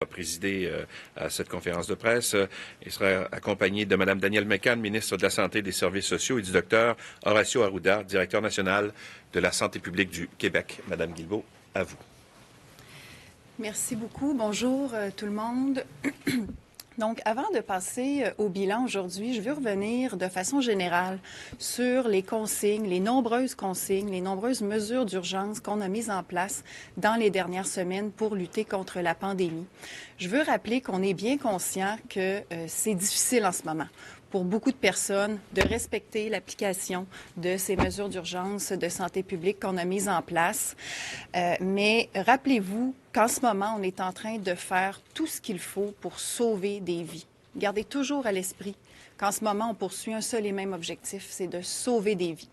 va présider à cette conférence de presse. Il sera accompagné de Mme Danielle McCann, ministre de la Santé et des Services sociaux, et du Dr Horacio Arruda, directeur national de la santé publique du Québec. Madame Guilbeault, à vous. Merci beaucoup. Bonjour tout le monde. Donc, avant de passer au bilan aujourd'hui, je veux revenir de façon générale sur les consignes, les nombreuses consignes, les nombreuses mesures d'urgence qu'on a mises en place dans les dernières semaines pour lutter contre la pandémie. Je veux rappeler qu'on est bien conscient que c'est difficile en ce moment pour beaucoup de personnes de respecter l'application de ces mesures d'urgence de santé publique qu'on a mises en place. Mais rappelez-vous qu'en ce moment, on est en train de faire tout ce qu'il faut pour sauver des vies. Gardez toujours à l'esprit qu'en ce moment, on poursuit un seul et même objectif, c'est de sauver des vies.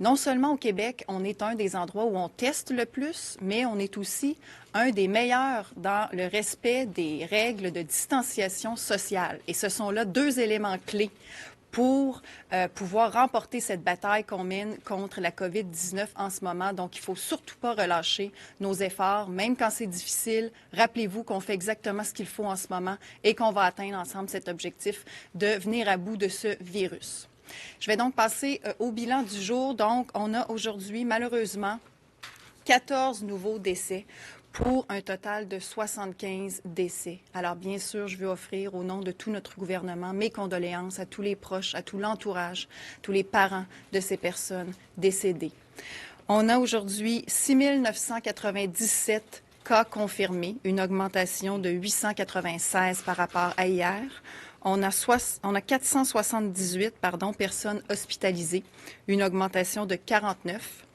Non seulement au Québec, on est un des endroits où on teste le plus, mais on est aussi un des meilleurs dans le respect des règles de distanciation sociale. Et ce sont là deux éléments clés pour pouvoir remporter cette bataille qu'on mène contre la COVID-19 en ce moment. Donc, il ne faut surtout pas relâcher nos efforts, même quand c'est difficile. Rappelez-vous qu'on fait exactement ce qu'il faut en ce moment et qu'on va atteindre ensemble cet objectif de venir à bout de ce virus. Je vais donc passer au bilan du jour. Donc, on a aujourd'hui, malheureusement, 14 nouveaux décès pour un total de 75 décès. Alors, bien sûr, je veux offrir au nom de tout notre gouvernement mes condoléances à tous les proches, à tout l'entourage, tous les parents de ces personnes décédées. On a aujourd'hui 6 997 cas confirmés, une augmentation de 896 par rapport à hier. On a 478 personnes hospitalisées, une augmentation de 49.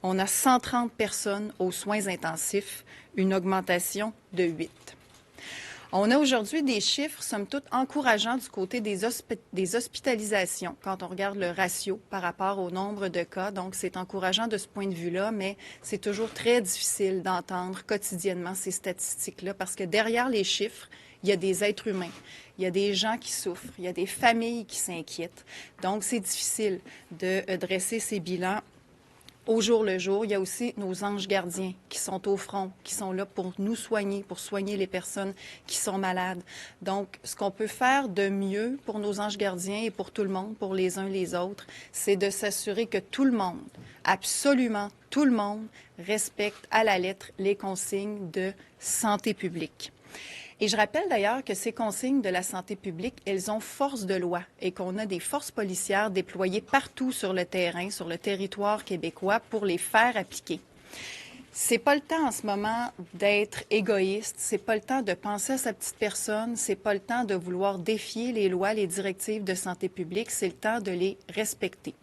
On a 130 personnes aux soins intensifs, une augmentation de 8. On a aujourd'hui des chiffres, somme toute, encourageants du côté des hospitalisations quand on regarde le ratio par rapport au nombre de cas. Donc, c'est encourageant de ce point de vue-là, mais c'est toujours très difficile d'entendre quotidiennement ces statistiques-là parce que derrière les chiffres, il y a des êtres humains, il y a des gens qui souffrent, il y a des familles qui s'inquiètent. Donc, c'est difficile de dresser ces bilans au jour le jour. Il y a aussi nos anges gardiens qui sont au front, qui sont là pour nous soigner, pour soigner les personnes qui sont malades. Donc, ce qu'on peut faire de mieux pour nos anges gardiens et pour tout le monde, pour les uns les autres, c'est de s'assurer que tout le monde, absolument tout le monde, respecte à la lettre les consignes de santé publique. Et je rappelle d'ailleurs que ces consignes de la santé publique, elles ont force de loi et qu'on a des forces policières déployées partout sur le terrain, sur le territoire québécois pour les faire appliquer. C'est pas le temps en ce moment d'être égoïste, c'est pas le temps de penser à sa petite personne, c'est pas le temps de vouloir défier les lois, les directives de santé publique, c'est le temps de les respecter.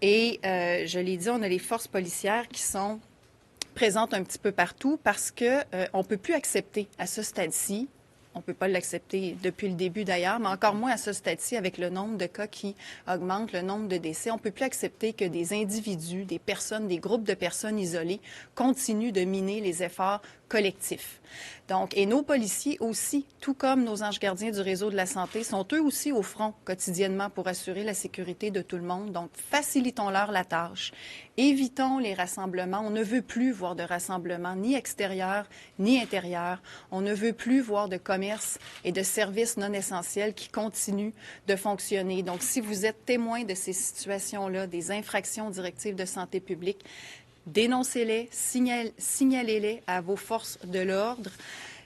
Et je l'ai dit, on a les forces policières qui sont présente un petit peu partout parce que on peut plus accepter à ce stade-ci. On ne peut pas l'accepter depuis le début d'ailleurs, mais encore moins à ce stade-ci avec le nombre de cas qui augmente, le nombre de décès. On ne peut plus accepter que des individus, des personnes, des groupes de personnes isolées continuent de miner les efforts collectifs. Donc, et nos policiers aussi, tout comme nos anges gardiens du réseau de la santé, sont eux aussi au front quotidiennement pour assurer la sécurité de tout le monde. Donc, facilitons-leur la tâche. Évitons les rassemblements. On ne veut plus voir de rassemblements ni extérieurs ni intérieurs. On ne veut plus voir de commerce et de services non essentiels qui continuent de fonctionner. Donc, si vous êtes témoin de ces situations-là, des infractions aux directives de santé publique, dénoncez-les, signalez-les à vos forces de l'ordre.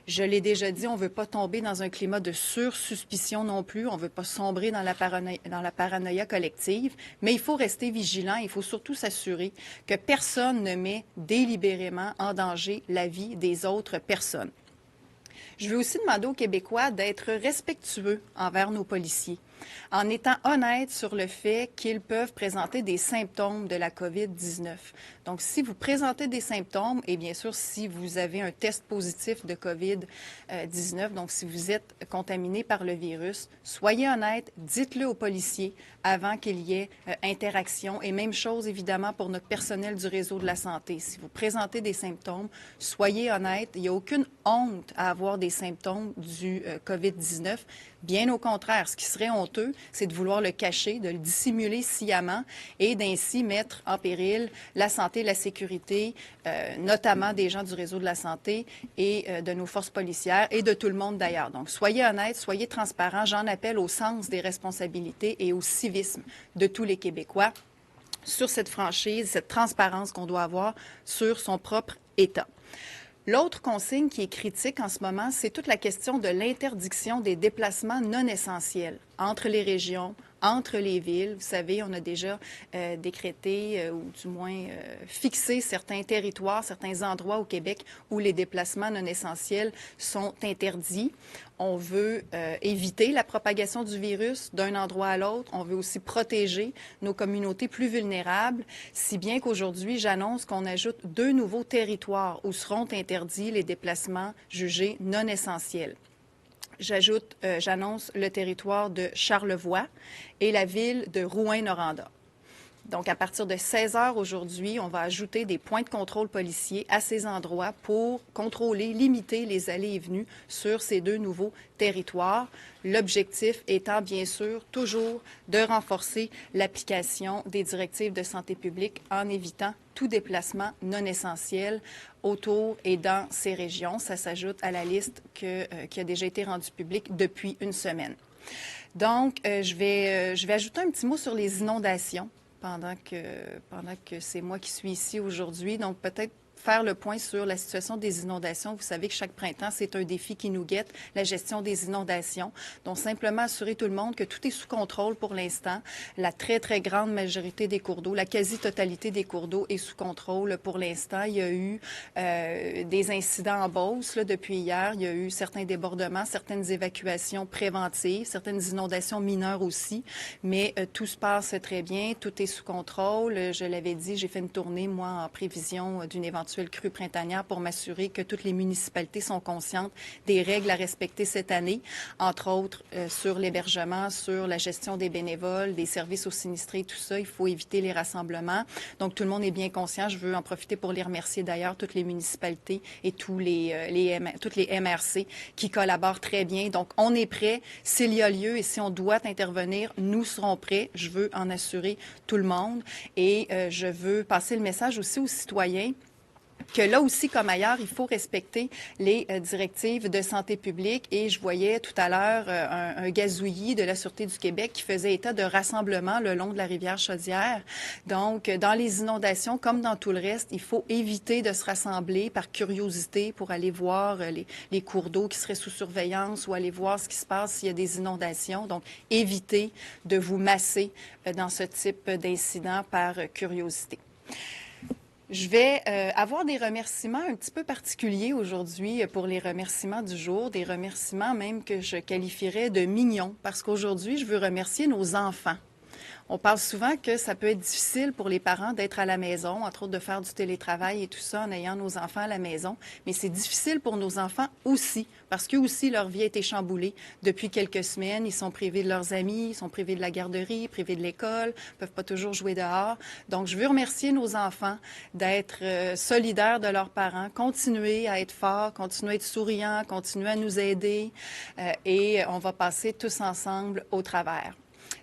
Je l'ai déjà dit, on ne veut pas tomber dans un climat de sursuspicion non plus. On ne veut pas sombrer dans la paranoïa collective. Mais il faut rester vigilant. Il faut surtout s'assurer que personne ne met délibérément en danger la vie des autres personnes. Je veux aussi demander aux Québécois d'être respectueux envers nos policiers, en étant honnêtes sur le fait qu'ils peuvent présenter des symptômes de la COVID-19. Donc, si vous présentez des symptômes, et bien sûr, si vous avez un test positif de COVID-19, donc si vous êtes contaminé par le virus, soyez honnêtes, dites-le aux policiers avant qu'il y ait interaction. Et même chose, évidemment, pour notre personnel du réseau de la santé. Si vous présentez des symptômes, soyez honnêtes. Il n'y a aucune honte à avoir des symptômes du COVID-19. Bien au contraire, ce qui serait honteux, honteux, c'est de vouloir le cacher, de le dissimuler sciemment et d'ainsi mettre en péril la santé, la sécurité, notamment des gens du réseau de la santé et de nos forces policières et de tout le monde d'ailleurs. Donc, soyez honnêtes, soyez transparents. J'en appelle au sens des responsabilités et au civisme de tous les Québécois sur cette franchise, cette transparence qu'on doit avoir sur son propre État. L'autre consigne qui est critique en ce moment, c'est toute la question de l'interdiction des déplacements non essentiels entre les régions, entre les villes. Vous savez, on a déjà décrété ou du moins fixé certains territoires, certains endroits au Québec où les déplacements non essentiels sont interdits. On veut éviter la propagation du virus d'un endroit à l'autre. On veut aussi protéger nos communautés plus vulnérables, si bien qu'aujourd'hui, j'annonce qu'on ajoute 2 nouveaux territoires où seront interdits les déplacements jugés non essentiels. J'annonce le territoire de Charlevoix et la ville de Rouyn-Noranda. Donc, à partir de 16 heures aujourd'hui, on va ajouter des points de contrôle policiers à ces endroits pour contrôler, limiter les allées et venues sur ces 2 nouveaux territoires. L'objectif étant, bien sûr, toujours de renforcer l'application des directives de santé publique en évitant tout déplacement non essentiel autour et dans ces régions. Ça s'ajoute à la liste qui a déjà été rendue publique depuis une semaine. Donc, je vais ajouter un petit mot sur les inondations pendant que c'est moi qui suis ici aujourd'hui. Donc, peut-être faire le point sur la situation des inondations. Vous savez que chaque printemps, c'est un défi qui nous guette, la gestion des inondations. Donc, simplement assurer tout le monde que tout est sous contrôle pour l'instant. La très, très grande majorité des cours d'eau, la quasi-totalité des cours d'eau est sous contrôle pour l'instant. Il y a eu des incidents en Beauce depuis hier. Il y a eu certains débordements, certaines évacuations préventives, certaines inondations mineures aussi. Mais tout se passe très bien, tout est sous contrôle. Je l'avais dit, j'ai fait une tournée, moi, en prévision d'une éventuelle crue printanière pour m'assurer que toutes les municipalités sont conscientes des règles à respecter cette année, entre autres sur l'hébergement, sur la gestion des bénévoles, des services aux sinistrés, tout ça. Il faut éviter les rassemblements. Donc, tout le monde est bien conscient. Je veux en profiter pour les remercier d'ailleurs, toutes les municipalités et toutes les MRC qui collaborent très bien. Donc, on est prêt. S'il y a lieu et si on doit intervenir, nous serons prêts. Je veux en assurer tout le monde. Et je veux passer le message aussi aux citoyens que là aussi, comme ailleurs, il faut respecter les directives de santé publique. Et je voyais tout à l'heure un gazouillis de la Sûreté du Québec qui faisait état de rassemblements le long de la rivière Chaudière. Donc, dans les inondations, comme dans tout le reste, il faut éviter de se rassembler par curiosité pour aller voir les cours d'eau qui seraient sous surveillance ou aller voir ce qui se passe s'il y a des inondations. Donc, évitez de vous masser dans ce type d'incident par curiosité. Je vais avoir des remerciements un petit peu particuliers aujourd'hui pour les remerciements du jour, des remerciements même que je qualifierais de mignons, parce qu'aujourd'hui, je veux remercier nos enfants. On parle souvent que ça peut être difficile pour les parents d'être à la maison, entre autres de faire du télétravail et tout ça en ayant nos enfants à la maison, mais c'est difficile pour nos enfants aussi, parce qu'eux aussi, leur vie a été chamboulée depuis quelques semaines. Ils sont privés de leurs amis, ils sont privés de la garderie, privés de l'école, ne peuvent pas toujours jouer dehors. Donc, je veux remercier nos enfants d'être solidaires de leurs parents, continuer à être forts, continuer à être souriants, continuer à nous aider et on va passer tous ensemble au travers.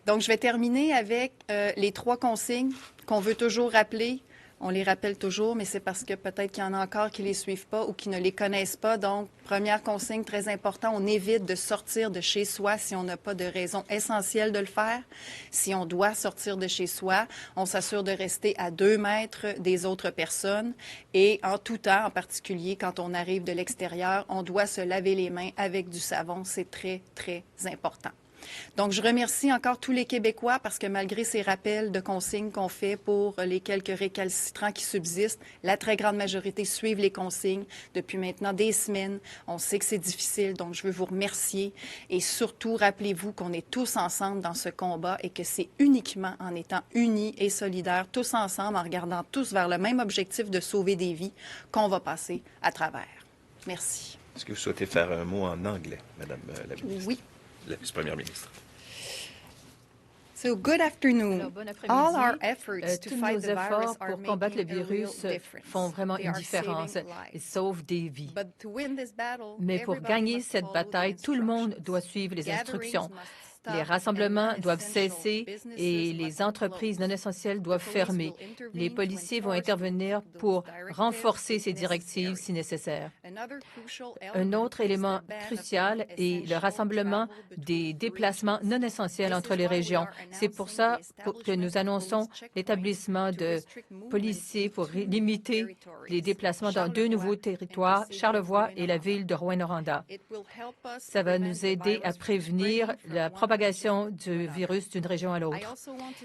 Donc, je vais terminer avec les 3 consignes qu'on veut toujours rappeler. On les rappelle toujours, mais c'est parce que peut-être qu'il y en a encore qui ne les suivent pas ou qui ne les connaissent pas. Donc, première consigne très importante, on évite de sortir de chez soi si on n'a pas de raison essentielle de le faire. Si on doit sortir de chez soi, on s'assure de rester à 2 mètres des autres personnes. Et en tout temps, en particulier quand on arrive de l'extérieur, on doit se laver les mains avec du savon. C'est très, très important. Donc, je remercie encore tous les Québécois parce que malgré ces rappels de consignes qu'on fait pour les quelques récalcitrants qui subsistent, la très grande majorité suivent les consignes depuis maintenant des semaines. On sait que c'est difficile, donc je veux vous remercier. Et surtout, rappelez-vous qu'on est tous ensemble dans ce combat et que c'est uniquement en étant unis et solidaires, tous ensemble, en regardant tous vers le même objectif de sauver des vies, qu'on va passer à travers. Merci. Est-ce que vous souhaitez faire un mot en anglais, Madame la ministre? Oui. La vice-première ministre. So, good afternoon. Alors, bon après-midi. All our efforts to Tous fight nos the virus efforts are pour combattre le making a real virus difference. font vraiment They une are différence saving et lives. sauvent des vies. But to win this battle, Mais pour everybody gagner must cette follow the bataille, tout le monde instructions. doit suivre les Gatherings instructions. must Les rassemblements doivent cesser et les entreprises non essentielles doivent fermer. Les policiers vont intervenir pour renforcer ces directives si nécessaire. Un autre élément crucial est le rassemblement des déplacements non essentiels entre les régions. C'est pour ça que nous annonçons l'établissement de policiers pour limiter les déplacements dans 2 nouveaux territoires, Charlevoix et la ville de Rouyn-Noranda. Ça va nous aider à prévenir la propagation du virus d'une région à l'autre.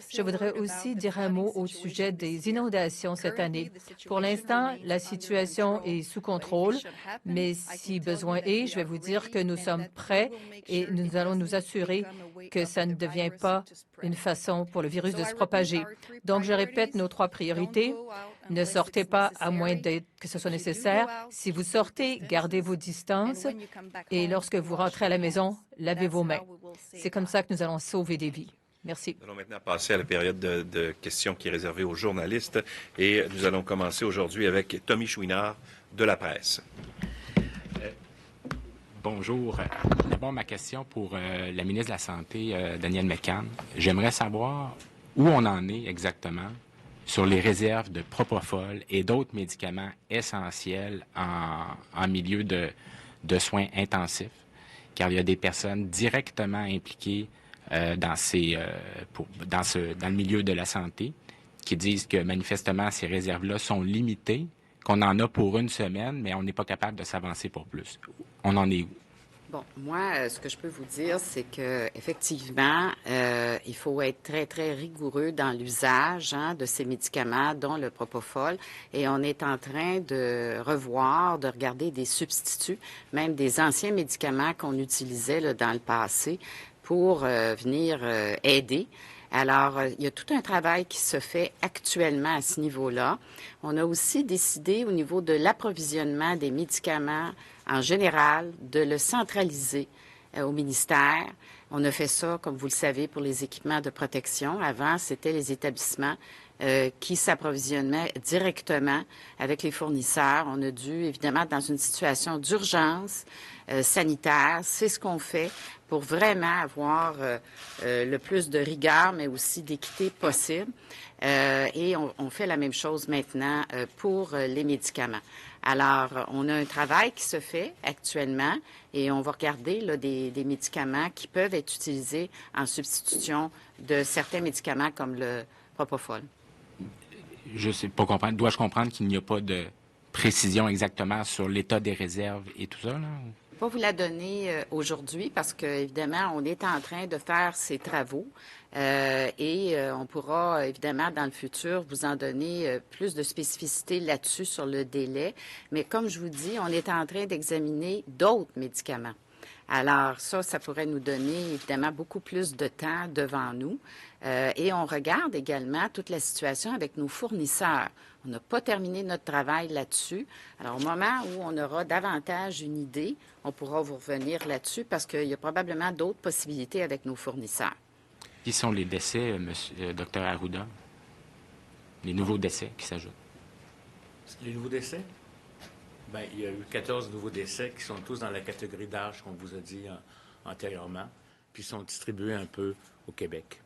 Je voudrais aussi dire un mot au sujet des inondations cette année. Pour l'instant, la situation est sous contrôle, mais si besoin est, je vais vous dire que nous sommes prêts et nous allons nous assurer que ça ne devient pas une façon pour le virus de se propager. Donc, je répète nos 3 priorités. Ne sortez pas à moins que ce soit nécessaire. Si vous sortez, gardez vos distances et lorsque vous rentrez à la maison, lavez vos mains. C'est comme ça que nous allons sauver des vies. Merci. Nous allons maintenant passer à la période de questions qui est réservée aux journalistes et nous allons commencer aujourd'hui avec Tommy Chouinard de La Presse. Bonjour. D'abord, ma question pour la ministre de la Santé, Danielle McCann. J'aimerais savoir où on en est exactement sur les réserves de propofol et d'autres médicaments essentiels en milieu de soins intensifs, car il y a des personnes directement impliquées dans le milieu de la santé qui disent que manifestement ces réserves-là sont limitées, qu'on en a pour une semaine, mais on n'est pas capable de s'avancer pour plus. On en est où? Bon, moi, ce que je peux vous dire, c'est que effectivement, il faut être très, très rigoureux dans l'usage de ces médicaments, dont le propofol. Et on est en train de revoir, de regarder des substituts, même des anciens médicaments qu'on utilisait là, dans le passé pour venir aider. Alors, il y a tout un travail qui se fait actuellement à ce niveau-là. On a aussi décidé au niveau de l'approvisionnement des médicaments en général, de le centraliser au ministère. On a fait ça, comme vous le savez, pour les équipements de protection. Avant, c'était les établissements qui s'approvisionnaient directement avec les fournisseurs. On a dû, évidemment, dans une situation d'urgence sanitaire, c'est ce qu'on fait pour vraiment avoir le plus de rigueur, mais aussi d'équité possible. Et on fait la même chose maintenant pour les médicaments. Alors, on a un travail qui se fait actuellement et on va regarder là, des médicaments qui peuvent être utilisés en substitution de certains médicaments comme le propofol. Je sais pas comprendre. Dois-je comprendre qu'il n'y a pas de précision exactement sur l'état des réserves et tout ça, là? Je ne peux pas vous la donner aujourd'hui parce qu'évidemment, on est en train de faire ces travaux et on pourra, évidemment, dans le futur, vous en donner plus de spécificité là-dessus sur le délai. Mais comme je vous dis, on est en train d'examiner d'autres médicaments. Alors ça pourrait nous donner, évidemment, beaucoup plus de temps devant nous. Et on regarde également toute la situation avec nos fournisseurs. On n'a pas terminé notre travail là-dessus. Alors, au moment où on aura davantage une idée, on pourra vous revenir là-dessus parce qu'il y a probablement d'autres possibilités avec nos fournisseurs. Qui sont les décès, Dr Arruda? Les nouveaux décès qui s'ajoutent? Les nouveaux décès? Bien, il y a eu 14 nouveaux décès qui sont tous dans la catégorie d'âge qu'on vous a dit antérieurement, puis sont distribués un peu au Québec.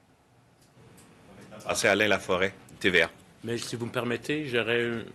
C'est Alain Laforêt, TVA. Mais si vous me permettez, il y a eu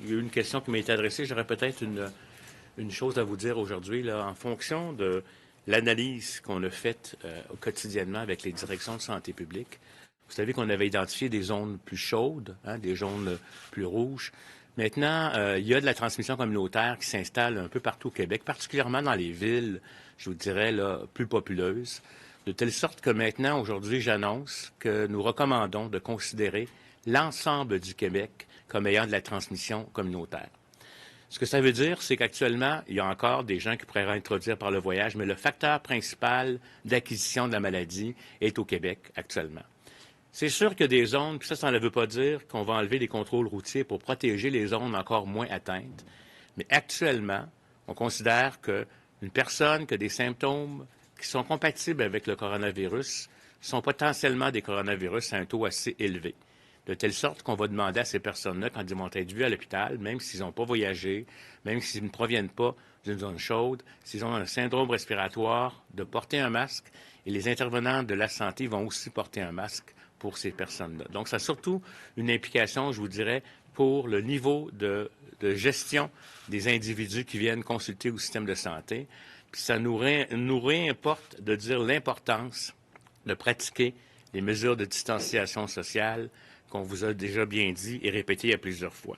une question qui m'a été adressée. J'aurais peut-être une chose à vous dire aujourd'hui. Là, en fonction de l'analyse qu'on a faite quotidiennement avec les directions de santé publique, vous savez qu'on avait identifié des zones plus chaudes, des zones plus rouges. Maintenant, il y a de la transmission communautaire qui s'installe un peu partout au Québec, particulièrement dans les villes, je vous dirais, là, plus populeuses, de telle sorte que maintenant, aujourd'hui, j'annonce que nous recommandons de considérer l'ensemble du Québec comme ayant de la transmission communautaire. Ce que ça veut dire, c'est qu'actuellement, il y a encore des gens qui pourraient réintroduire par le voyage, mais le facteur principal d'acquisition de la maladie est au Québec actuellement. C'est sûr qu'il y a des zones, puis ça ne veut pas dire qu'on va enlever les contrôles routiers pour protéger les zones encore moins atteintes. Mais actuellement, on considère qu'une personne qui a des symptômes qui sont compatibles avec le coronavirus sont potentiellement des coronavirus à un taux assez élevé. de telle sorte qu'on va demander à ces personnes-là, quand ils vont être vus à l'hôpital, même s'ils n'ont pas voyagé, même s'ils ne proviennent pas d'une zone chaude, s'ils ont un syndrome respiratoire, de porter un masque. Et les intervenants de la santé vont aussi porter un masque pour ces personnes-là. Donc, ça a surtout une implication, je vous dirais, pour le niveau de gestion des individus qui viennent consulter au système de santé. Puis ça nous réimporte de dire l'importance de pratiquer les mesures de distanciation sociale qu'on vous a déjà bien dit et répétées à plusieurs fois.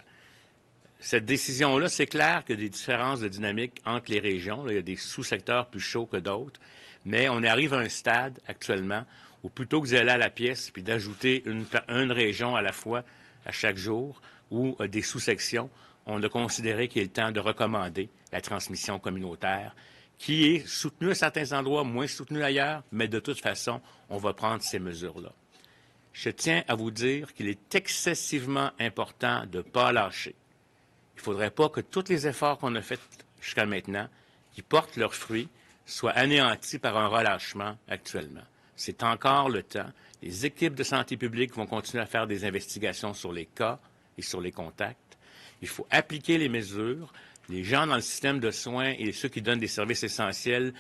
Cette décision-là, c'est clair qu'il y a des différences de dynamique entre les régions. Là, il y a des sous-secteurs plus chauds que d'autres, mais on arrive à un stade actuellement où plutôt que d'aller à la pièce puis d'ajouter une région à la fois à chaque jour ou des sous-sections, on a considéré qu'il est le temps de recommander la transmission communautaire qui est soutenue à certains endroits, moins soutenue ailleurs, mais de toute façon, on va prendre ces mesures-là. Je tiens à vous dire qu'il est excessivement important de ne pas lâcher. Il ne faudrait pas que tous les efforts qu'on a faits jusqu'à maintenant, qui portent leurs fruits, soient anéantis par un relâchement actuellement. C'est encore le temps. Les équipes de santé publique vont continuer à faire des investigations sur les cas et sur les contacts. Il faut appliquer les mesures. Les gens dans le système de soins et ceux qui donnent des services essentiels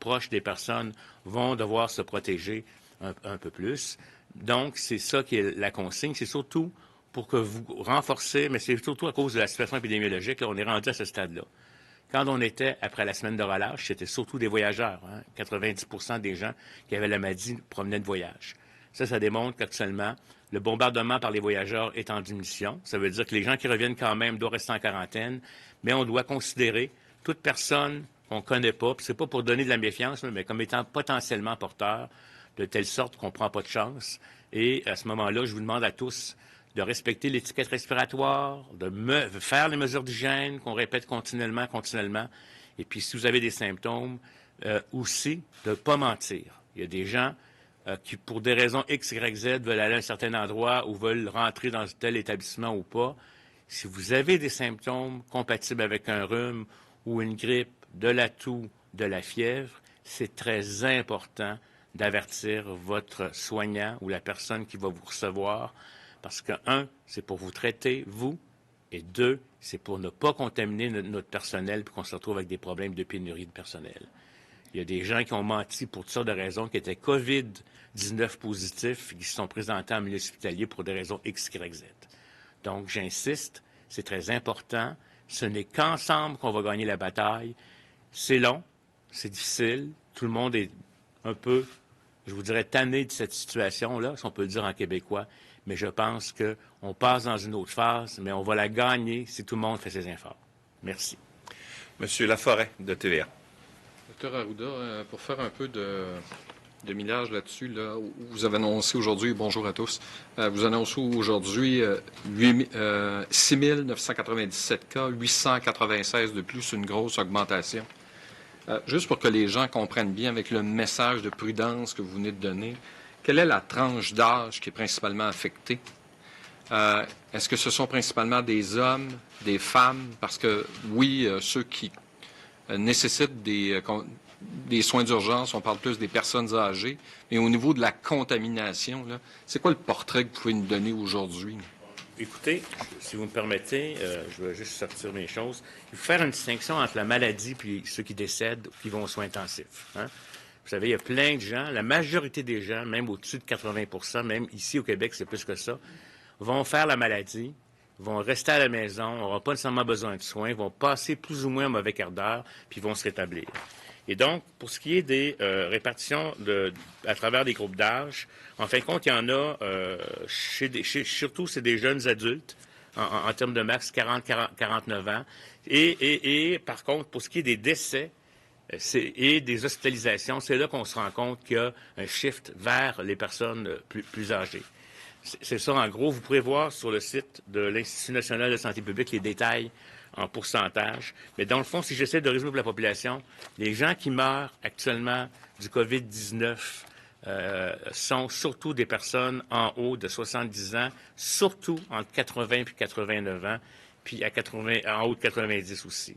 proches des personnes vont devoir se protéger un peu plus. Donc, c'est ça qui est la consigne. C'est surtout pour que vous renforcez, mais c'est surtout à cause de la situation épidémiologique. Là, on est rendu à ce stade-là. Quand on était après la semaine de relâche, c'était surtout des voyageurs. 90% des gens qui avaient la maladie provenaient de voyage. Ça démontre qu'actuellement, le bombardement par les voyageurs est en diminution. Ça veut dire que les gens qui reviennent quand même doivent rester en quarantaine, mais on doit considérer toute personne qu'on ne connaît pas, puis c'est pas pour donner de la méfiance, mais comme étant potentiellement porteur, de telle sorte qu'on ne prend pas de chance. Et à ce moment-là, je vous demande à tous de respecter l'étiquette respiratoire, de faire les mesures d'hygiène qu'on répète continuellement. Et puis, si vous avez des symptômes, aussi, de ne pas mentir. Il y a des gens qui, pour des raisons X, Y, Z, veulent aller à un certain endroit ou veulent rentrer dans tel établissement ou pas. Si vous avez des symptômes compatibles avec un rhume ou une grippe, de la toux, de la fièvre, c'est très important d'avertir votre soignant ou la personne qui va vous recevoir parce que, un, c'est pour vous traiter, vous, et deux, c'est pour ne pas contaminer notre personnel puis qu'on se retrouve avec des problèmes de pénurie de personnel. Il y a des gens qui ont menti pour toutes sortes de raisons, qui étaient COVID-19 positifs et qui se sont présentés en milieu hospitalier pour des raisons X, Y, Z. Donc, j'insiste, c'est très important. Ce n'est qu'ensemble qu'on va gagner la bataille. C'est long, c'est difficile. Tout le monde est un peu, je vous dirais, tanné de cette situation-là, si on peut le dire en québécois. Mais je pense qu'on passe dans une autre phase, mais on va la gagner si tout le monde fait ses efforts. Merci. Monsieur Laforêt, de TVA. Docteur Arruda, pour faire un peu de millage là-dessus, là, vous avez annoncé aujourd'hui, bonjour à tous, vous annoncez aujourd'hui 6 997 cas, 896 de plus, une grosse augmentation. Juste pour que les gens comprennent bien avec le message de prudence que vous venez de donner, quelle est la tranche d'âge qui est principalement affectée? Est-ce que ce sont principalement des hommes, des femmes? Parce que oui, ceux qui nécessitent des soins d'urgence, on parle plus des personnes âgées, mais au niveau de la contamination, c'est quoi le portrait que vous pouvez nous donner aujourd'hui? Écoutez, si vous me permettez, je vais juste sortir mes choses. Il faut faire une distinction entre la maladie et ceux qui décèdent qui vont aux soins intensifs. Vous savez, il y a plein de gens, la majorité des gens, même au-dessus de 80%, même ici au Québec, c'est plus que ça, vont faire la maladie, vont rester à la maison, n'auront pas nécessairement besoin de soins, vont passer plus ou moins un mauvais quart d'heure, puis vont se rétablir. Et donc, pour ce qui est des répartitions à travers des groupes d'âge, en fin de compte, il y en a, surtout, c'est des jeunes adultes, en termes de max 40-49 ans. Et par contre, pour ce qui est des décès, et des hospitalisations, c'est là qu'on se rend compte qu'il y a un shift vers les personnes plus âgées. C'est ça, en gros. Vous pourrez voir sur le site de l'Institut national de santé publique les détails en pourcentage. Mais dans le fond, si j'essaie de résumer pour la population, les gens qui meurent actuellement du COVID-19 sont surtout des personnes en haut de 70 ans, surtout entre 80 et 89 ans, puis en haut de 90 aussi.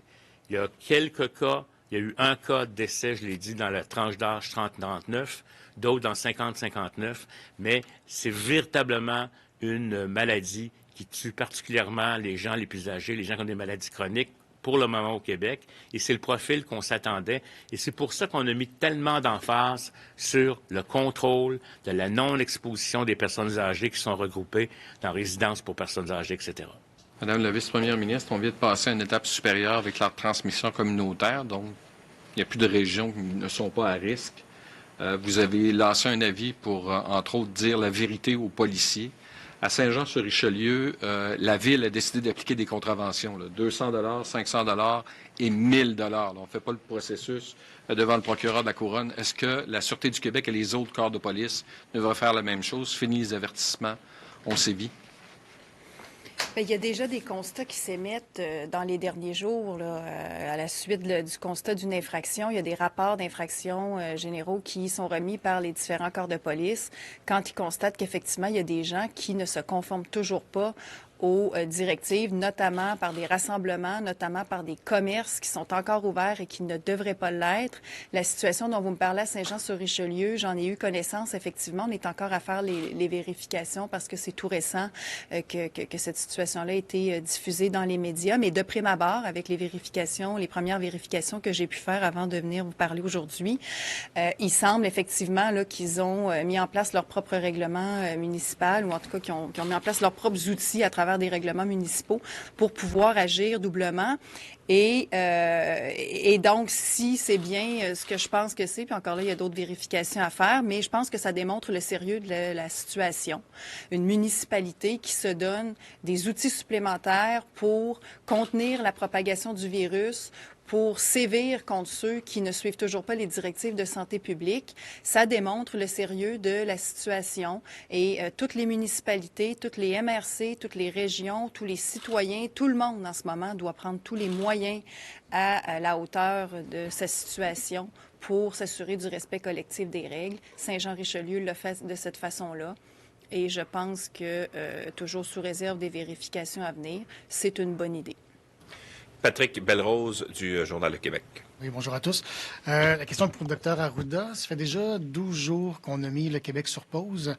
Il y a quelques cas. Il y a eu un cas de décès, je l'ai dit, dans la tranche d'âge 30-39, d'autres dans 50-59, mais c'est véritablement une maladie qui tue particulièrement les gens les plus âgés, les gens qui ont des maladies chroniques, pour le moment au Québec, et c'est le profil qu'on s'attendait. Et c'est pour ça qu'on a mis tellement d'emphase sur le contrôle de la non-exposition des personnes âgées qui sont regroupées dans résidences pour personnes âgées, etc. Madame la vice-première ministre, on vient de passer à une étape supérieure avec la transmission communautaire, donc il n'y a plus de régions qui ne sont pas à risque. Vous avez lancé un avis pour, entre autres, dire la vérité aux policiers. À Saint-Jean-sur-Richelieu, la Ville a décidé d'appliquer des contraventions, là, 200 500 et 1 000 On ne fait pas le processus devant le procureur de la Couronne. Est-ce que la Sûreté du Québec et les autres corps de police devraient faire la même chose? Fini les avertissements, on sévit. Bien, il y a déjà des constats qui s'émettent dans les derniers jours là, à la suite du constat d'une infraction. Il y a des rapports d'infraction généraux qui sont remis par les différents corps de police quand ils constatent qu'effectivement, il y a des gens qui ne se conforment toujours pas aux directives, notamment par des rassemblements, notamment par des commerces qui sont encore ouverts et qui ne devraient pas l'être. La situation dont vous me parlez à Saint-Jean-sur-Richelieu, j'en ai eu connaissance, effectivement. On est encore à faire les vérifications parce que c'est tout récent que cette situation-là a été diffusée dans les médias. Mais de prime abord, avec les vérifications, les premières vérifications que j'ai pu faire avant de venir vous parler aujourd'hui, il semble effectivement là, qu'ils ont mis en place leur propre règlement municipal ou en tout cas qu'ils ont mis en place leurs propres outils à travers des règlements municipaux pour pouvoir agir doublement. Et donc, si c'est bien ce que je pense que c'est, puis encore là, il y a d'autres vérifications à faire, mais je pense que ça démontre le sérieux de la situation. Une municipalité qui se donne des outils supplémentaires pour contenir la propagation du virus, pour sévir contre ceux qui ne suivent toujours pas les directives de santé publique. Ça démontre le sérieux de la situation et toutes les municipalités, toutes les MRC, toutes les régions, tous les citoyens, tout le monde en ce moment doit prendre tous les moyens à la hauteur de sa situation pour s'assurer du respect collectif des règles. Saint-Jean-Richelieu le fait de cette façon-là. Et je pense que, toujours sous réserve des vérifications à venir, c'est une bonne idée. Patrick Belrose du Journal Le Québec. Oui, bonjour à tous. La question est pour le Dr Arruda. Ça fait déjà 12 jours qu'on a mis le Québec sur pause.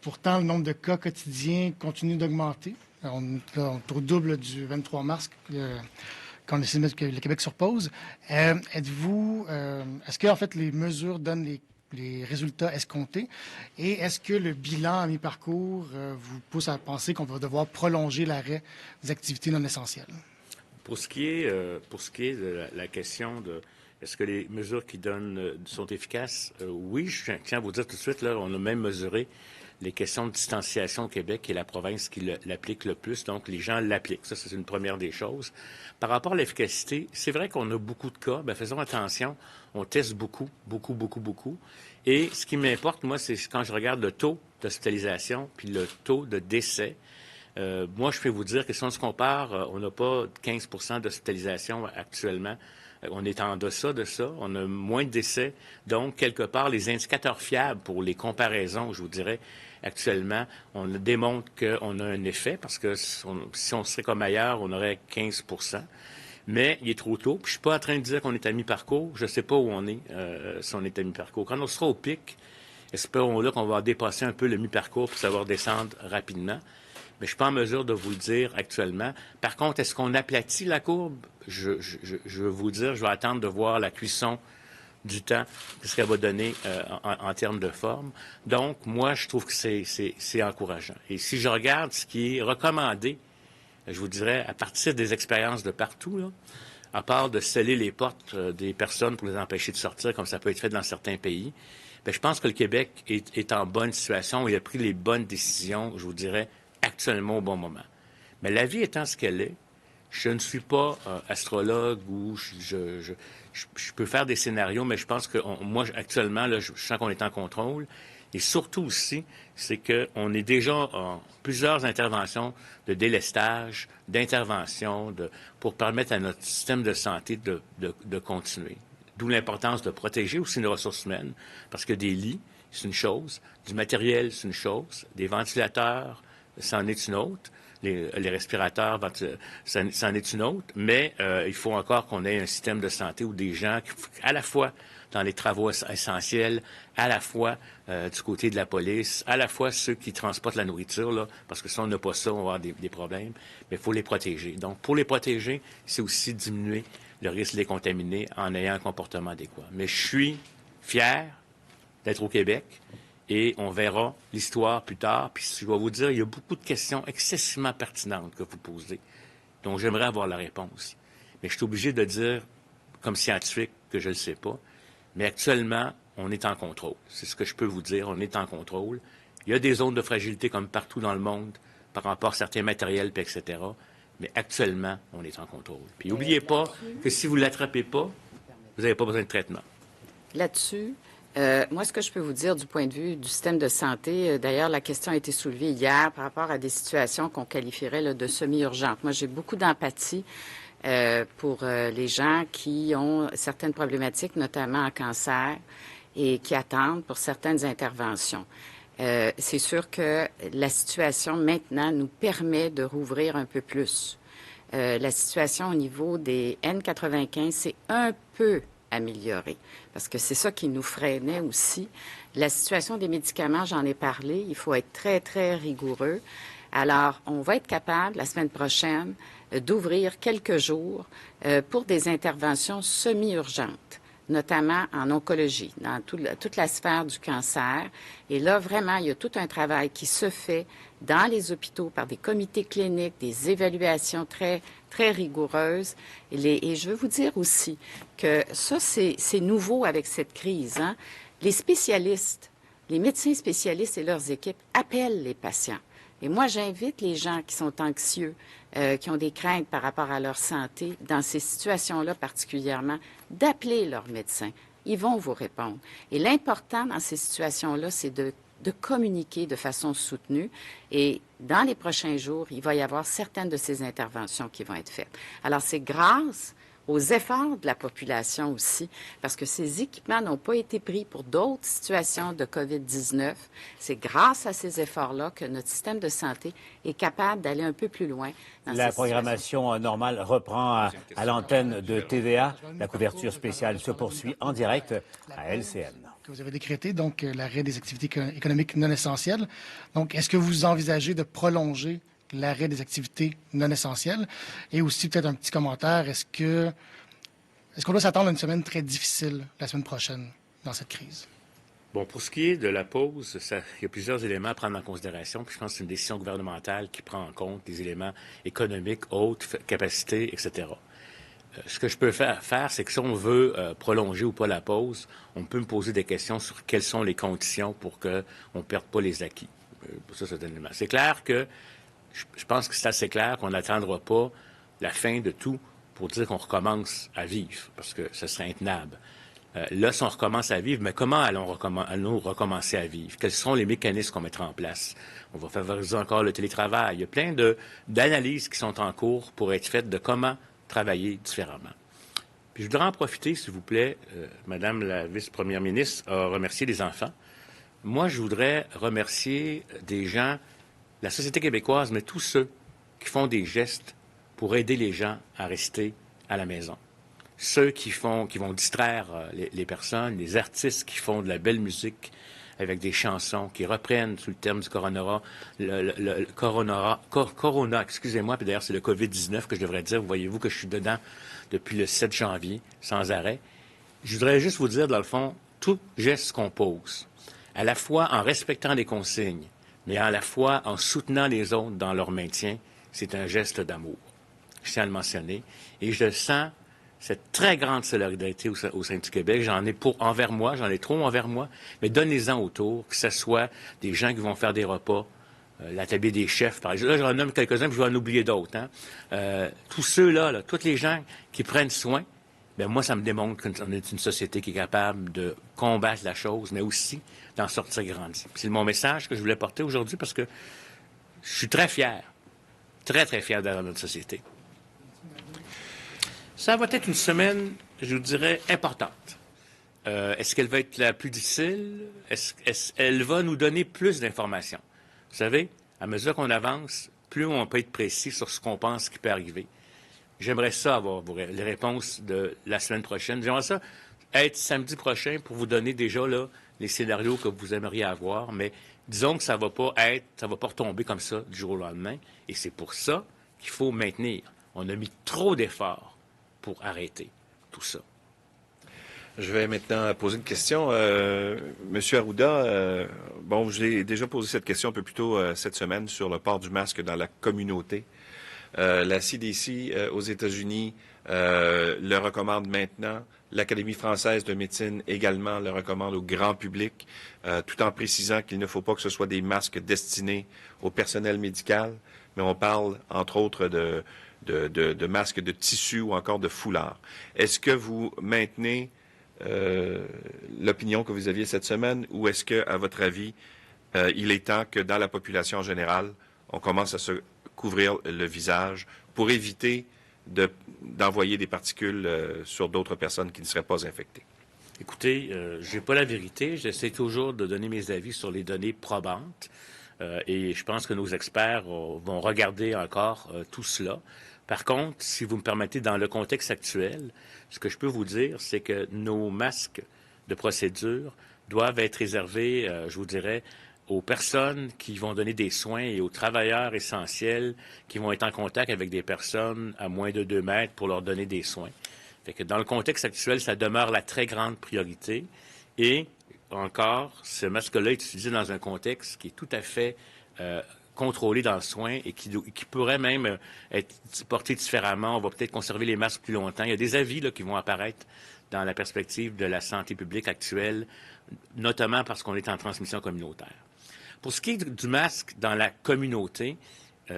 Pourtant, le nombre de cas quotidiens continue d'augmenter. On est au double du 23 mars quand on décide de mettre le Québec sur pause. Est-ce que en fait, les mesures donnent les résultats escomptés? Et est-ce que le bilan à mi-parcours vous pousse à penser qu'on va devoir prolonger l'arrêt des activités non essentielles? Pour ce qui est de la question de est-ce que les mesures qui donnent sont efficaces, oui, je tiens à vous dire tout de suite, là, on a même mesuré les questions de distanciation au Québec, qui est la province qui l'applique le plus, donc les gens l'appliquent. Ça, c'est une première des choses. Par rapport à l'efficacité, c'est vrai qu'on a beaucoup de cas, bien, faisons attention, on teste beaucoup. Et ce qui m'importe, moi, c'est quand je regarde le taux d'hospitalisation puis le taux de décès. Moi, je peux vous dire que si on se compare, on n'a pas 15 d'hospitalisation actuellement. On est en deçà de ça. On a moins de décès. Donc, quelque part, les indicateurs fiables pour les comparaisons, je vous dirais, actuellement, on démontre qu'on a un effet parce que si on serait comme ailleurs, on aurait 15 Mais il est trop tôt. Puis, je suis pas en train de dire qu'on est à mi-parcours. Je ne sais pas où on est si on est à mi-parcours. Quand on sera au pic, espérons-là qu'on va dépasser un peu le mi-parcours pour savoir descendre rapidement. Mais je ne suis pas en mesure de vous le dire actuellement. Par contre, est-ce qu'on aplatit la courbe? Je veux vous dire, je vais attendre de voir la cuisson du temps, ce qu'elle va donner en termes de forme. Donc, moi, je trouve que c'est encourageant. Et si je regarde ce qui est recommandé, je vous dirais, à partir des expériences de partout, là, à part de sceller les portes des personnes pour les empêcher de sortir, comme ça peut être fait dans certains pays, bien, je pense que le Québec est en bonne situation. Il a pris les bonnes décisions, je vous dirais, actuellement au bon moment. Mais la vie étant ce qu'elle est, je ne suis pas astrologue ou je peux faire des scénarios, mais je pense que moi, actuellement, là, je sens qu'on est en contrôle. Et surtout aussi, c'est qu'on est déjà en plusieurs interventions de délestage, d'intervention, pour permettre à notre système de santé de continuer. D'où l'importance de protéger aussi nos ressources humaines, parce que des lits, c'est une chose, du matériel, c'est une chose, des ventilateurs, c'en est une autre. les respirateurs, c'en est une autre, mais il faut encore qu'on ait un système de santé où des gens, à la fois dans les travaux essentiels, à la fois du côté de la police, à la fois ceux qui transportent la nourriture, là, parce que si on n'a pas ça, on va avoir des problèmes, mais il faut les protéger. Donc, pour les protéger, c'est aussi diminuer le risque de les contaminer en ayant un comportement adéquat. Mais je suis fier d'être au Québec. Et on verra l'histoire plus tard. Puis je dois vous dire, il y a beaucoup de questions excessivement pertinentes que vous posez, dont j'aimerais avoir la réponse. Mais je suis obligé de dire, comme scientifique, que je ne le sais pas. Mais actuellement, on est en contrôle. C'est ce que je peux vous dire, on est en contrôle. Il y a des zones de fragilité comme partout dans le monde par rapport à certains matériels, puis etc. Mais actuellement, on est en contrôle. Puis n'oubliez pas que si vous ne l'attrapez pas, vous n'avez pas besoin de traitement. Là-dessus, moi, ce que je peux vous dire du point de vue du système de santé, d'ailleurs, la question a été soulevée hier par rapport à des situations qu'on qualifierait là, de semi-urgentes. Moi, j'ai beaucoup d'empathie pour les gens qui ont certaines problématiques, notamment en cancer, et qui attendent pour certaines interventions. C'est sûr que la situation maintenant nous permet de rouvrir un peu plus. La situation au niveau des N95, c'est un peu améliorée, parce que c'est ça qui nous freinait aussi. La situation des médicaments, j'en ai parlé, il faut être très, très rigoureux. Alors, on va être capable, la semaine prochaine, d'ouvrir quelques jours pour des interventions semi-urgentes, notamment en oncologie, dans toute la sphère du cancer. Et là, vraiment, il y a tout un travail qui se fait dans les hôpitaux par des comités cliniques, des évaluations très, très rigoureuses. Et je veux vous dire aussi que ça, c'est nouveau avec cette crise, hein. Les spécialistes, les médecins spécialistes et leurs équipes appellent les patients. Et moi, j'invite les gens qui sont anxieux, qui ont des craintes par rapport à leur santé, dans ces situations-là particulièrement, d'appeler leur médecin. Ils vont vous répondre. Et l'important dans ces situations-là, c'est de communiquer de façon soutenue. Et dans les prochains jours, il va y avoir certaines de ces interventions qui vont être faites. Alors, c'est grâce aux efforts de la population aussi, parce que ces équipements n'ont pas été pris pour d'autres situations de COVID-19. C'est grâce à ces efforts-là que notre système de santé est capable d'aller un peu plus loin. La programmation normale reprend à l'antenne de TVA. La couverture spéciale se poursuit en direct à LCN. Que vous avez décrété, donc, l'arrêt des activités économiques non essentielles. Donc, est-ce que vous envisagez de prolonger l'arrêt des activités non essentielles? Et aussi, peut-être un petit commentaire, est-ce qu'on doit s'attendre à une semaine très difficile la semaine prochaine dans cette crise? Bon, pour ce qui est de la pause, il y a plusieurs éléments à prendre en considération. Puis je pense que c'est une décision gouvernementale qui prend en compte les éléments économiques, hautes capacités, etc. Ce que je peux faire, c'est que si on veut prolonger ou pas la pause, on peut me poser des questions sur quelles sont les conditions pour qu'on ne perde pas les acquis. Ça, c'est un élément. C'est clair que je pense que c'est assez clair qu'on n'attendra pas la fin de tout pour dire qu'on recommence à vivre, parce que ce serait intenable. Là, si on recommence à vivre, mais comment allons-nous recommencer à vivre? Quels seront les mécanismes qu'on mettra en place? On va favoriser encore le télétravail. Il y a plein d'analyses qui sont en cours pour être faites de comment travailler différemment. Puis je voudrais en profiter, s'il vous plaît, Madame la vice-première ministre a remercié les enfants. Moi, je voudrais remercier des gens, la société québécoise, mais tous ceux qui font des gestes pour aider les gens à rester à la maison. Ceux qui vont distraire les personnes, les artistes qui font de la belle musique avec des chansons, qui reprennent sous le terme du corona, excusez-moi, puis d'ailleurs c'est le COVID-19 que je devrais dire, voyez-vous que je suis dedans depuis le 7 janvier, sans arrêt. Je voudrais juste vous dire, dans le fond, tout geste qu'on pose, à la fois en respectant les consignes, mais à la fois en soutenant les autres dans leur maintien, c'est un geste d'amour. Je tiens à le mentionner. Et je sens cette très grande solidarité au sein du Québec. J'en ai envers moi, j'en ai trop envers moi, mais donnez-en autour, que ce soit des gens qui vont faire des repas, l'atelier des chefs, par exemple. Là, j'en nomme quelques-uns, puis je vais en oublier d'autres. Hein. Tous ceux-là, tous les gens qui prennent soin, bien, moi, ça me démontre qu'on est une société qui est capable de combattre la chose, mais aussi d'en sortir grandi. C'est mon message que je voulais porter aujourd'hui parce que je suis très fier, très, très fier dans notre société. Ça va être une semaine, je vous dirais, importante. Est-ce qu'elle va être la plus difficile? Est-ce qu'elle va nous donner plus d'informations? Vous savez, à mesure qu'on avance, plus on peut être précis sur ce qu'on pense qui peut arriver. J'aimerais ça avoir les réponses de la semaine prochaine. J'aimerais ça être samedi prochain pour vous donner déjà là, les scénarios que vous aimeriez avoir, mais disons que ça va pas retomber comme ça du jour au lendemain, et c'est pour ça qu'il faut maintenir. On a mis trop d'efforts pour arrêter tout ça. Je vais maintenant poser une question. Monsieur Arruda, bon, j'ai déjà posé cette question un peu plus tôt cette semaine sur le port du masque dans la communauté. La CDC aux États-Unis le recommande maintenant. L'Académie française de médecine également le recommande au grand public, tout en précisant qu'il ne faut pas que ce soit des masques destinés au personnel médical, mais on parle, entre autres, de masques de tissu ou encore de foulard. Est-ce que vous maintenez l'opinion que vous aviez cette semaine, ou est-ce que, à votre avis, il est temps que dans la population en général, on commence à se couvrir le visage pour éviter d'envoyer des particules sur d'autres personnes qui ne seraient pas infectées? Écoutez, j'ai pas la vérité. J'essaie toujours de donner mes avis sur les données probantes. Et je pense que nos experts vont regarder encore tout cela. Par contre, si vous me permettez, dans le contexte actuel, ce que je peux vous dire, c'est que nos masques de procédure doivent être réservés, je vous dirais, aux personnes qui vont donner des soins et aux travailleurs essentiels qui vont être en contact avec des personnes à moins de 2 mètres pour leur donner des soins. Fait que dans le contexte actuel, ça demeure la très grande priorité. Et encore, ce masque-là est utilisé dans un contexte qui est tout à fait contrôlé dans le soin et qui pourrait même être porté différemment. On va peut-être conserver les masques plus longtemps. Il y a des avis là, qui vont apparaître dans la perspective de la santé publique actuelle, notamment parce qu'on est en transmission communautaire. Pour ce qui est du masque dans la communauté,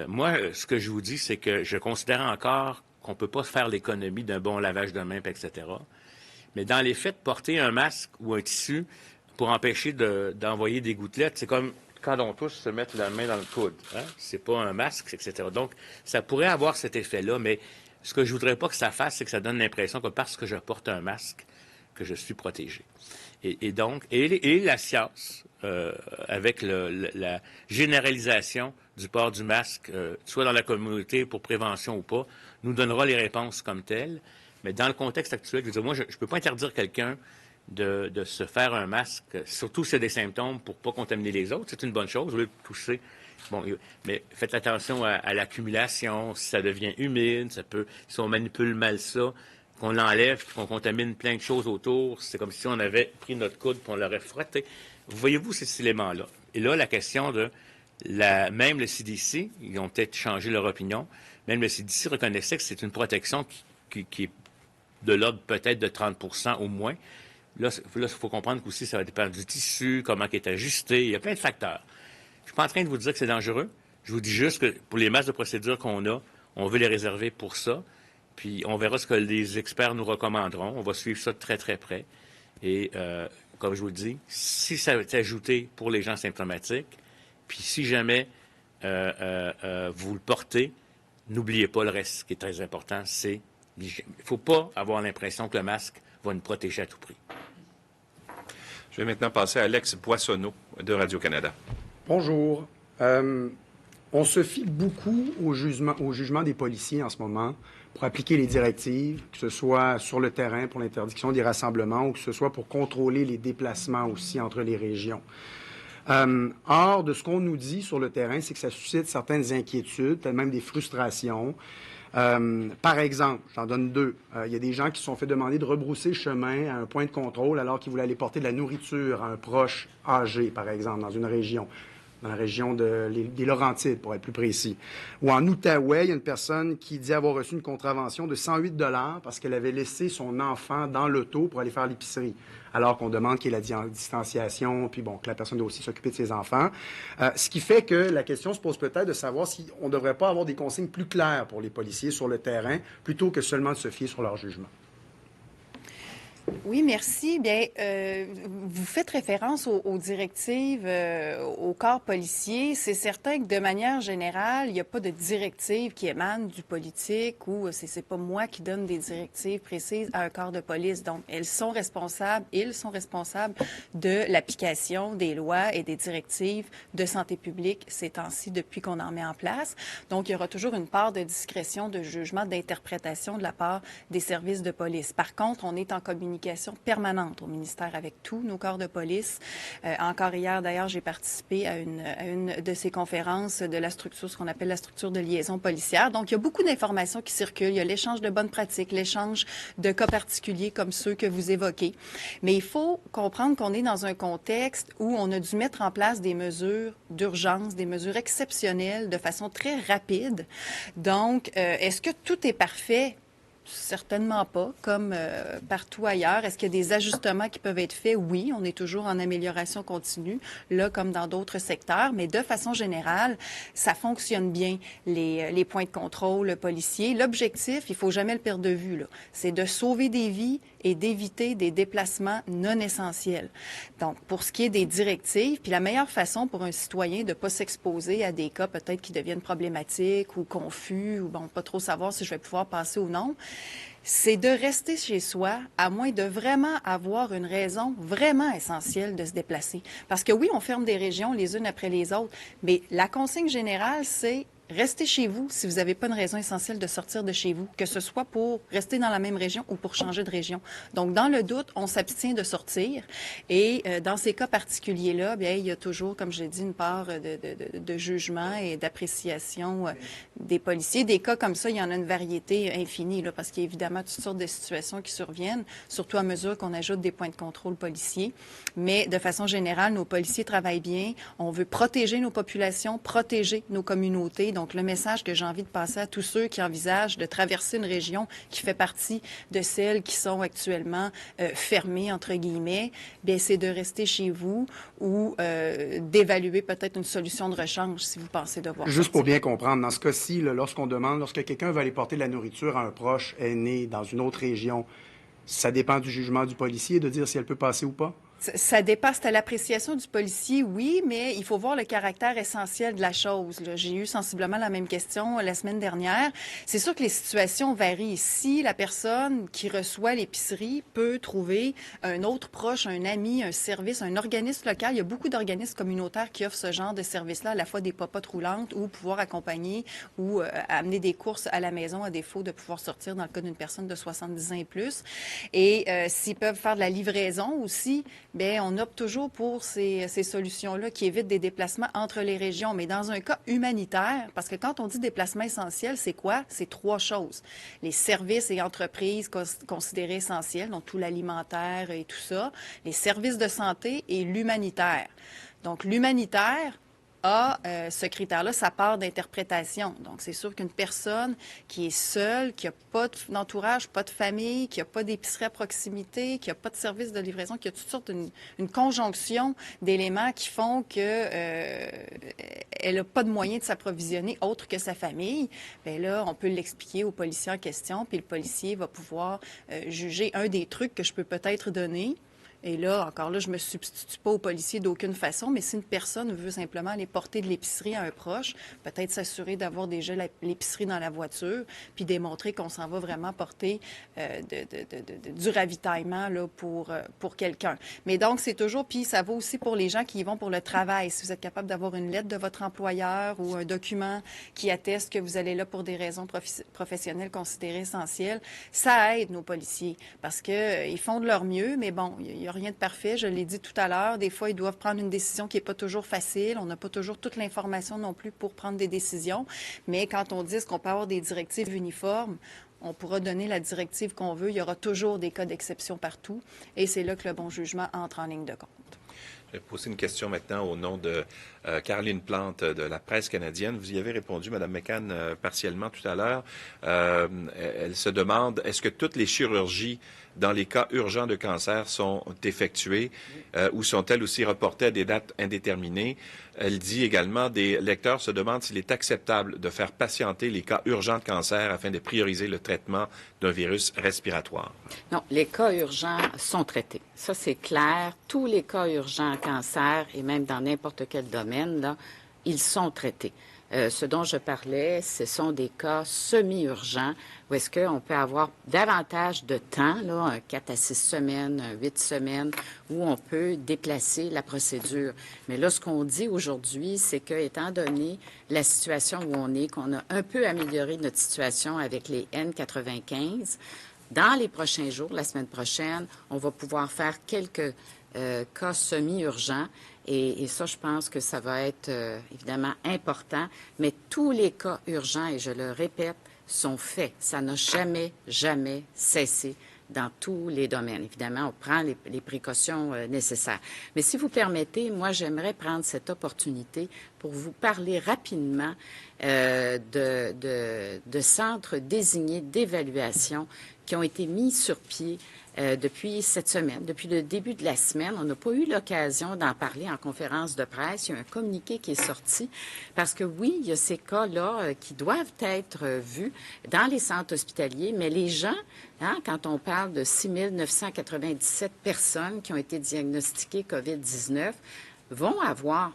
moi, ce que je vous dis, c'est que je considère encore qu'on ne peut pas faire l'économie d'un bon lavage de mains, etc. Mais dans les faits, porter un masque ou un tissu pour empêcher d'envoyer des gouttelettes, c'est comme quand on touche, se mettre la main dans le coude. Hein? C'est pas un masque, etc. Donc, ça pourrait avoir cet effet-là, mais ce que je voudrais pas que ça fasse, c'est que ça donne l'impression que parce que je porte un masque, que je suis protégé. Et donc, la science, avec la généralisation du port du masque, soit dans la communauté pour prévention ou pas, nous donnera les réponses comme telles. Mais dans le contexte actuel, je veux dire, moi, je ne peux pas interdire quelqu'un de se faire un masque, surtout s'il y a des symptômes pour ne pas contaminer les autres. C'est une bonne chose, au lieu de toucher. Bon, mais faites attention à l'accumulation, si ça devient humide, ça peut, si on manipule mal ça, qu'on l'enlève, qu'on contamine plein de choses autour, c'est comme si on avait pris notre coude et on l'aurait frotté. Voyez-vous ces éléments-là? Et là, la question de même le CDC, ils ont peut-être changé leur opinion, même le CDC reconnaissait que c'est une protection qui est de l'ordre peut-être de 30 % au moins. Là, il faut comprendre qu'aussi, ça va dépendre du tissu, comment il est ajusté. Il y a plein de facteurs. Je ne suis pas en train de vous dire que c'est dangereux. Je vous dis juste que pour les masques de procédure qu'on a, on veut les réserver pour ça. Puis on verra ce que les experts nous recommanderont. On va suivre ça de très, très près. Et comme je vous le dis, si ça est ajouté pour les gens symptomatiques, puis si jamais vous le portez, n'oubliez pas le reste. Ce qui est très important, c'est l'hygiène. Il ne faut pas avoir l'impression que le masque va nous protéger à tout prix. Je vais maintenant passer à Alex Boissonneau de Radio-Canada. Bonjour. On se fie beaucoup au jugement des policiers en ce moment pour appliquer les directives, que ce soit sur le terrain pour l'interdiction des rassemblements ou que ce soit pour contrôler les déplacements aussi entre les régions. Or, de ce qu'on nous dit sur le terrain, c'est que ça suscite certaines inquiétudes, peut-être même des frustrations. Par exemple, j'en donne 2. Il y a des gens qui se sont fait demander de rebrousser chemin à un point de contrôle alors qu'ils voulaient aller porter de la nourriture à un proche âgé, par exemple, dans une région. Dans la région des Laurentides, pour être plus précis. Ou en Outaouais, il y a une personne qui dit avoir reçu une contravention de 108 $ parce qu'elle avait laissé son enfant dans l'auto pour aller faire l'épicerie, alors qu'on demande qu'il y ait la distanciation, puis bon, que la personne doit aussi s'occuper de ses enfants. Ce qui fait que la question se pose peut-être de savoir si on ne devrait pas avoir des consignes plus claires pour les policiers sur le terrain, plutôt que seulement de se fier sur leur jugement. Oui, merci. Bien, vous faites référence aux directives au corps policier. C'est certain que de manière générale, il n'y a pas de directives qui émanent du politique ou c'est pas moi qui donne des directives précises à un corps de police. Donc, ils sont responsables de l'application des lois et des directives de santé publique ces temps-ci depuis qu'on en met en place. Donc, il y aura toujours une part de discrétion, de jugement, d'interprétation de la part des services de police. Par contre, on est en communication permanente au ministère avec tous nos corps de police. Encore hier, d'ailleurs, j'ai participé à une de ces conférences de la structure, ce qu'on appelle la structure de liaison policière. Donc, il y a beaucoup d'informations qui circulent. Il y a l'échange de bonnes pratiques, l'échange de cas particuliers comme ceux que vous évoquez. Mais il faut comprendre qu'on est dans un contexte où on a dû mettre en place des mesures d'urgence, des mesures exceptionnelles de façon très rapide. Donc, est-ce que tout est parfait? Certainement pas, comme partout ailleurs. Est-ce qu'il y a des ajustements qui peuvent être faits? Oui, on est toujours en amélioration continue, là comme dans d'autres secteurs, mais de façon générale, ça fonctionne bien, les points de contrôle policiers. L'objectif, il faut jamais le perdre de vue, là, c'est de sauver des vies et d'éviter des déplacements non essentiels. Donc, pour ce qui est des directives, puis la meilleure façon pour un citoyen de ne pas s'exposer à des cas peut-être qui deviennent problématiques ou confus ou bon, pas trop savoir si je vais pouvoir passer ou non, c'est de rester chez soi, à moins de vraiment avoir une raison vraiment essentielle de se déplacer. Parce que oui, on ferme des régions les unes après les autres, mais la consigne générale, c'est restez chez vous si vous n'avez pas une raison essentielle de sortir de chez vous, que ce soit pour rester dans la même région ou pour changer de région. Donc, dans le doute, on s'abstient de sortir. Et dans ces cas particuliers-là, bien, il y a toujours, comme je l'ai dit, une part de jugement et d'appréciation des policiers. Des cas comme ça, il y en a une variété infinie, là, parce qu'il y a évidemment toutes sortes de situations qui surviennent, surtout à mesure qu'on ajoute des points de contrôle policiers. Mais de façon générale, nos policiers travaillent bien. On veut protéger nos populations, protéger nos communautés. Donc, le message que j'ai envie de passer à tous ceux qui envisagent de traverser une région qui fait partie de celles qui sont actuellement fermées, entre guillemets, bien, c'est de rester chez vous ou d'évaluer peut-être une solution de rechange si vous pensez devoir Juste sortir. pour bien comprendre, dans ce cas-ci, là, lorsque quelqu'un veut aller porter de la nourriture à un proche aîné dans une autre région, ça dépend du jugement du policier de dire si elle peut passer ou pas? Ça dépasse à l'appréciation du policier, oui, mais il faut voir le caractère essentiel de la chose. J'ai eu sensiblement la même question la semaine dernière. C'est sûr que les situations varient. Si la personne qui reçoit l'épicerie peut trouver un autre proche, un ami, un service, un organisme local, il y a beaucoup d'organismes communautaires qui offrent ce genre de service-là, à la fois des popotes roulantes ou pouvoir accompagner ou amener des courses à la maison à défaut de pouvoir sortir dans le cas d'une personne de 70 ans et plus. Et s'ils peuvent faire de la livraison aussi, bien, on opte toujours pour ces solutions-là qui évitent des déplacements entre les régions. Mais dans un cas humanitaire, parce que quand on dit déplacement essentiel, c'est quoi? C'est trois choses. Les services et entreprises considérés essentiels, donc tout l'alimentaire et tout ça, les services de santé et l'humanitaire. Donc, l'humanitaire a ce critère-là, sa part d'interprétation. Donc, c'est sûr qu'une personne qui est seule, qui n'a pas d'entourage, pas de famille, qui n'a pas d'épicerie à proximité, qui n'a pas de service de livraison, qui a toutes sortes une conjonction d'éléments qui font qu'elle n'a pas de moyen de s'approvisionner autre que sa famille, bien là, on peut l'expliquer au policier en question, puis le policier va pouvoir juger un des trucs que je peux peut-être donner. Et là, encore là, je ne me substitue pas au policier d'aucune façon, mais si une personne veut simplement aller porter de l'épicerie à un proche, peut-être s'assurer d'avoir déjà l'épicerie dans la voiture, puis démontrer qu'on s'en va vraiment porter du ravitaillement là, pour quelqu'un. Mais donc, c'est toujours, puis ça vaut aussi pour les gens qui y vont pour le travail. Si vous êtes capable d'avoir une lettre de votre employeur ou un document qui atteste que vous allez là pour des raisons professionnelles considérées essentielles, ça aide nos policiers parce qu'ils font de leur mieux, mais bon, il y a rien de parfait, je l'ai dit tout à l'heure. Des fois, ils doivent prendre une décision qui n'est pas toujours facile. On n'a pas toujours toute l'information non plus pour prendre des décisions. Mais quand on dit qu'on peut avoir des directives uniformes, on pourra donner la directive qu'on veut. Il y aura toujours des cas d'exception partout. Et c'est là que le bon jugement entre en ligne de compte. Je vais poser une question maintenant au nom de Caroline Plante de la presse canadienne. Vous y avez répondu, Mme McCann, partiellement tout à l'heure. Elle se demande, est-ce que toutes les chirurgies dans les cas urgents de cancer sont effectuées ou sont-elles aussi reportées à des dates indéterminées? Elle dit également, des lecteurs se demandent s'il est acceptable de faire patienter les cas urgents de cancer afin de prioriser le traitement d'un virus respiratoire. Non, les cas urgents sont traités. Ça, c'est clair. Tous les cas urgents en cancer, et même dans n'importe quel domaine, là, ils sont traités. Ce dont je parlais, ce sont des cas semi-urgents où est-ce qu'on peut avoir davantage de temps, là, 4 à 6 semaines, 8 semaines, où on peut déplacer la procédure. Mais là, ce qu'on dit aujourd'hui, c'est que, étant donné la situation où on est, qu'on a un peu amélioré notre situation avec les N95, dans les prochains jours, la semaine prochaine, on va pouvoir faire quelques cas semi-urgents. Et ça, je pense que ça va être évidemment important. Mais tous les cas urgents, et je le répète, sont faits. Ça n'a jamais cessé dans tous les domaines. Évidemment, on prend les précautions nécessaires. Mais si vous permettez, moi, j'aimerais prendre cette opportunité pour vous parler rapidement de centres désignés d'évaluation qui ont été mis sur pied depuis cette semaine. Depuis le début de la semaine, on n'a pas eu l'occasion d'en parler en conférence de presse. Il y a un communiqué qui est sorti parce que oui, il y a ces cas-là qui doivent être vus dans les centres hospitaliers, mais les gens, quand on parle de 6 997 personnes qui ont été diagnostiquées COVID-19,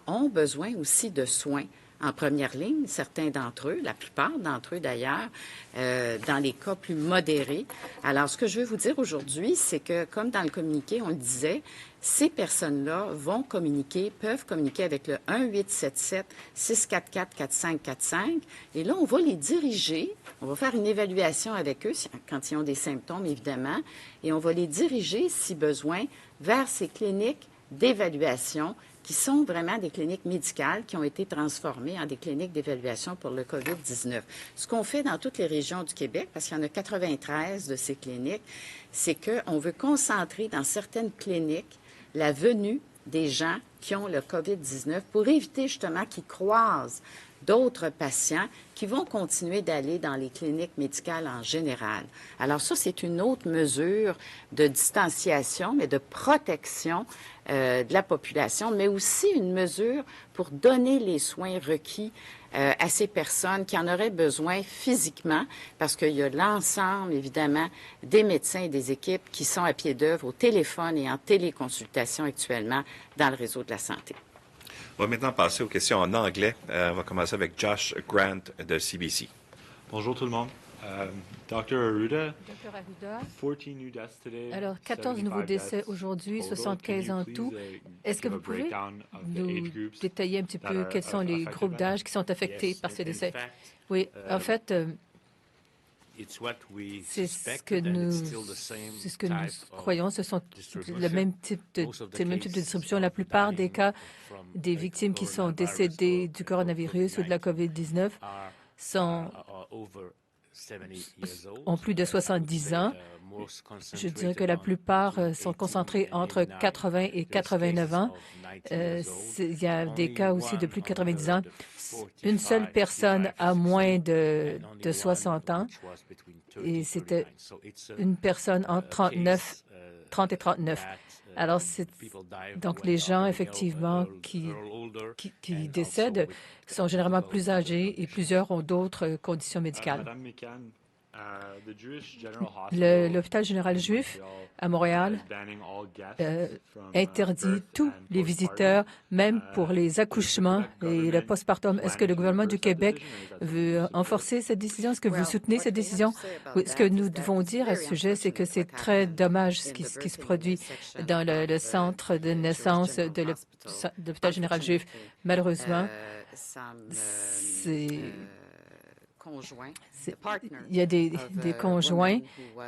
ont besoin aussi de soins en première ligne, certains d'entre eux, la plupart d'entre eux d'ailleurs, dans les cas plus modérés. Alors, ce que je veux vous dire aujourd'hui, c'est que, comme dans le communiqué, on le disait, ces personnes-là peuvent communiquer avec le 1-877-644-4545. Et là, on va les diriger. On va faire une évaluation avec eux quand ils ont des symptômes, évidemment. Et on va les diriger, si besoin, vers ces cliniques d'évaluation qui sont vraiment des cliniques médicales qui ont été transformées en des cliniques d'évaluation pour le COVID-19. Ce qu'on fait dans toutes les régions du Québec, parce qu'il y en a 93 de ces cliniques, c'est qu'on veut concentrer dans certaines cliniques la venue des gens qui ont le COVID-19 pour éviter justement qu'ils croisent d'autres patients qui vont continuer d'aller dans les cliniques médicales en général. Alors ça, c'est une autre mesure de distanciation, mais de protection de la population, mais aussi une mesure pour donner les soins requis à ces personnes qui en auraient besoin physiquement, parce qu'il y a l'ensemble, évidemment, des médecins et des équipes qui sont à pied d'œuvre au téléphone et en téléconsultation actuellement dans le réseau de la santé. On va maintenant passer aux questions en anglais. On va commencer avec Josh Grant de CBC. Bonjour tout le monde. Dr. Arruda, alors, 14 nouveaux décès aujourd'hui, 75 en tout. Est-ce que vous pouvez nous détailler un petit peu quels sont les groupes d'âge qui sont affectés par ces décès? Oui, en fait, c'est ce que nous croyons. Ce sont le même type de distribution. La plupart des cas des victimes qui sont décédées du coronavirus ou de la COVID-19 ont plus de 70 ans. Je dirais que la plupart sont concentrés entre 80 et 89 ans. Il y a des cas aussi de plus de 90 ans. Une seule personne a moins de 60 ans et c'était une personne entre 30 et 39. Alors, donc les gens, effectivement, qui décèdent sont généralement plus âgés et plusieurs ont d'autres conditions médicales. L'hôpital général juif à Montréal interdit tous les visiteurs, même pour les accouchements et le postpartum. Est-ce que le gouvernement du Québec veut renforcer cette décision? Est-ce que vous soutenez cette décision? Oui, ce que nous devons dire à ce sujet, c'est que c'est très dommage ce qui se produit dans le centre de naissance de l'hôpital général juif. Malheureusement, il y a des conjoints,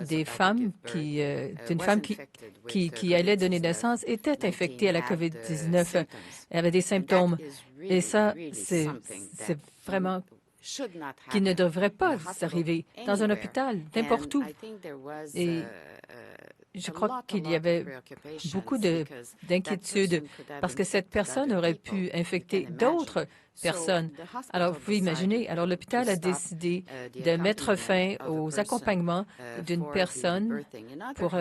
des femmes d'une femme qui allait donner naissance était infectée à la COVID-19. Elle avait des symptômes. Et ça, c'est vraiment qui ne devrait pas s'arriver dans un hôpital, n'importe où. Et je crois qu'il y avait beaucoup d'inquiétudes parce que cette personne aurait pu infecter d'autres personnes. Alors, vous pouvez imaginer, alors l'hôpital a décidé de mettre fin aux accompagnements d'une personne pour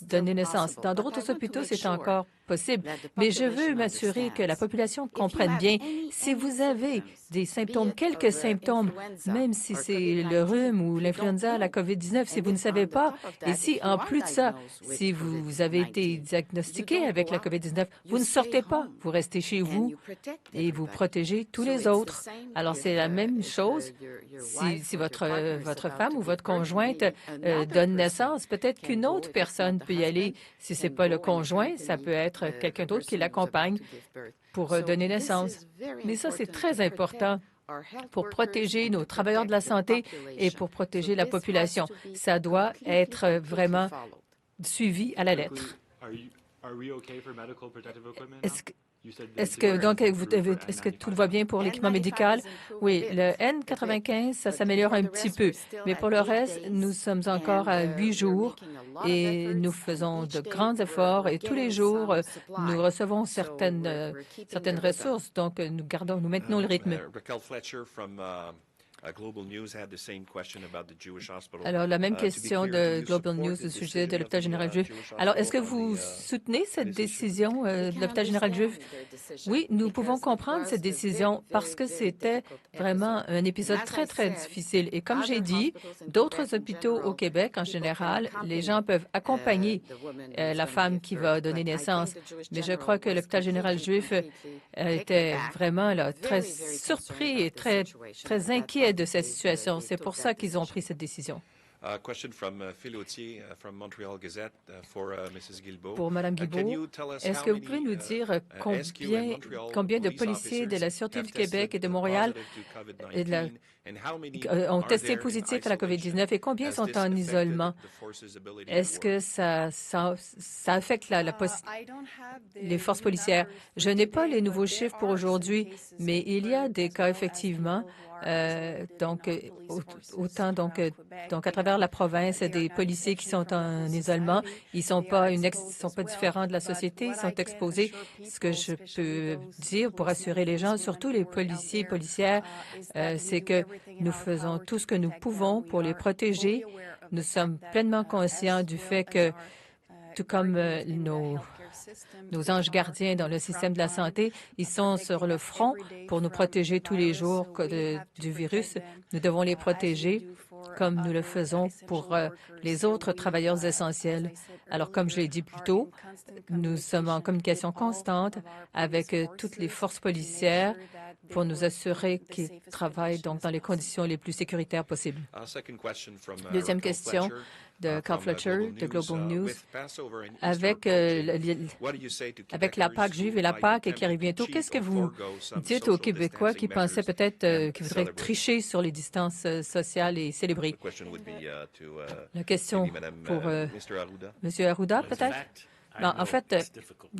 donner naissance. Dans d'autres hôpitaux, c'est encore possible, mais je veux m'assurer que la population comprenne bien, si vous avez des symptômes, quelques symptômes, même si c'est le rhume ou l'influenza, la COVID-19, si vous ne savez pas, et si en plus de ça, si vous avez été diagnostiqué avec la COVID-19, vous ne sortez pas, vous restez chez vous et vous protégez tous les autres. Alors, c'est la même chose si votre femme ou votre conjointe donne naissance. Peut-être qu'une autre personne peut y aller. Si ce n'est pas le conjoint, ça peut être quelqu'un d'autre qui l'accompagne pour donner naissance. Mais ça, c'est très important pour protéger nos travailleurs de la santé et pour protéger la population. Ça doit être vraiment suivi à la lettre. Est-ce que tout va bien pour l'équipement médical? Oui, le N95, ça s'améliore un petit peu. Mais pour le reste, nous sommes encore à 8 jours et nous faisons de grands efforts et tous les jours, nous recevons certaines ressources. Donc, nous maintenons le rythme. Alors, la même question de Global News au sujet de l'hôpital général juif. Alors, est-ce que vous soutenez cette décision de l'hôpital général juif? Oui, nous pouvons comprendre cette décision parce que c'était vraiment un épisode très, très difficile. Et comme j'ai dit, d'autres hôpitaux au Québec, en général, les gens peuvent accompagner la femme qui va donner naissance. Mais je crois que l'hôpital général juif était vraiment très surpris et très, très inquiet de cette situation. C'est pour ça qu'ils ont pris cette décision. Pour Mme Guilbeault, est-ce que vous pouvez nous dire combien de policiers de la Sûreté du Québec et de Montréal ont testé positif à la COVID-19 et combien sont en isolement? Est-ce que ça affecte les forces policières? Je n'ai pas les nouveaux chiffres pour aujourd'hui, mais il y a des cas effectivement. Donc à travers la province, des policiers qui sont en isolement, ils sont pas différents de la société, ils sont exposés. Ce que je peux dire pour assurer les gens, surtout les policiers et policières, c'est que nous faisons tout ce que nous pouvons pour les protéger. Nous sommes pleinement conscients du fait que, tout comme nos anges gardiens dans le système de la santé, ils sont sur le front pour nous protéger tous les jours du virus. Nous devons les protéger comme nous le faisons pour les autres travailleurs essentiels. Alors, comme je l'ai dit plus tôt, nous sommes en communication constante avec toutes les forces policières pour nous assurer qu'ils travaillent donc dans les conditions les plus sécuritaires possibles. Deuxième question de Carl Fletcher de Global News. Avec la Pâque juive et la Pâque qui arrive bientôt, qu'est-ce que vous dites aux Québécois qui pensaient peut-être qu'ils voudraient tricher sur les distances sociales et célébrer? La question pour M. Arruda, peut-être? Non, en fait,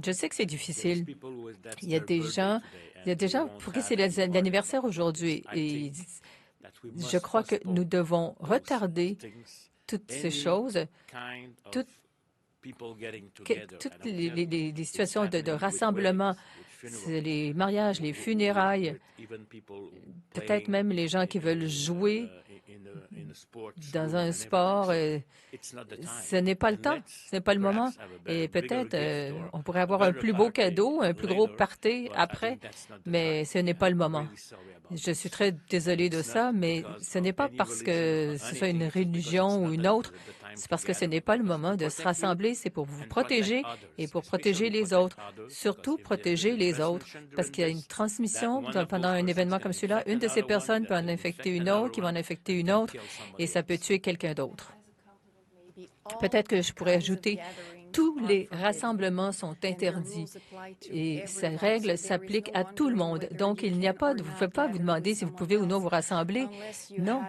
je sais que c'est difficile. Il y a des gens pour qui c'est l'anniversaire aujourd'hui et je crois que nous devons retarder toutes ces choses, toutes les situations de rassemblement, les mariages, les funérailles, peut-être même les gens qui veulent jouer dans un sport. Ce n'est pas le temps, ce n'est pas le moment. Et peut-être on pourrait avoir un plus beau cadeau, un plus gros party après, mais ce n'est pas le moment. Je suis très désolée de ça, mais ce n'est pas parce que ce soit une religion ou une autre, c'est parce que ce n'est pas le moment de se rassembler, c'est pour vous protéger et pour protéger les autres. Surtout protéger les autres, parce qu'il y a une transmission pendant un événement comme celui-là. Une de ces personnes peut en infecter une autre, qui va en infecter une autre, et ça peut tuer quelqu'un d'autre. Peut-être que je pourrais ajouter, tous les rassemblements sont interdits et ces règles s'appliquent à tout le monde. Donc, vous ne pouvez pas vous demander si vous pouvez ou non vous rassembler. Non,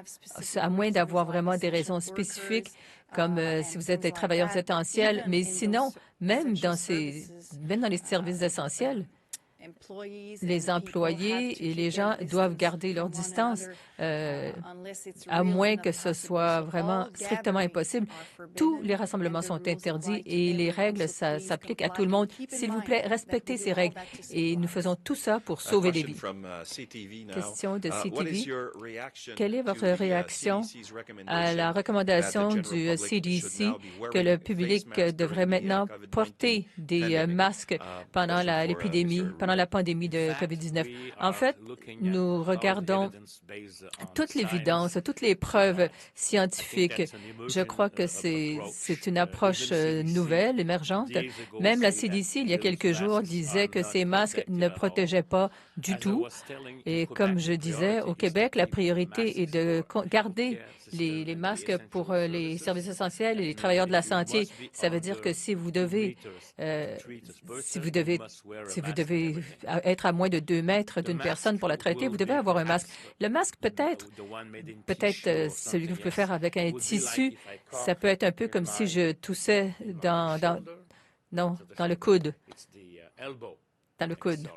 à moins d'avoir vraiment des raisons spécifiques, comme si vous êtes des travailleurs essentiels. Mais sinon, même dans les services essentiels, les employés et les gens doivent garder leur distance, à moins que ce soit vraiment strictement impossible. Tous les rassemblements sont interdits et les règles s'appliquent à tout le monde. S'il vous plaît, respectez ces règles. Et nous faisons tout ça pour sauver des vies. Question de CTV. Quelle est votre réaction à la recommandation du CDC que le public devrait maintenant porter des masques pendant pendant la pandémie de COVID-19? En fait, nous regardons toute l'évidence, toutes les preuves scientifiques. Je crois que c'est une approche nouvelle, émergente. Même la CDC, il y a quelques jours, disait que ces masques ne protégeaient pas du tout. Et comme je disais, au Québec, la priorité est de garder les masques pour les services essentiels et les travailleurs de la santé. Ça veut dire que si vous devez être à moins de 2 mètres d'une personne pour la traiter, vous devez avoir un masque. Le masque, peut-être celui que vous pouvez faire avec un tissu, ça peut être un peu comme si je toussais dans le coude. Dans le coude.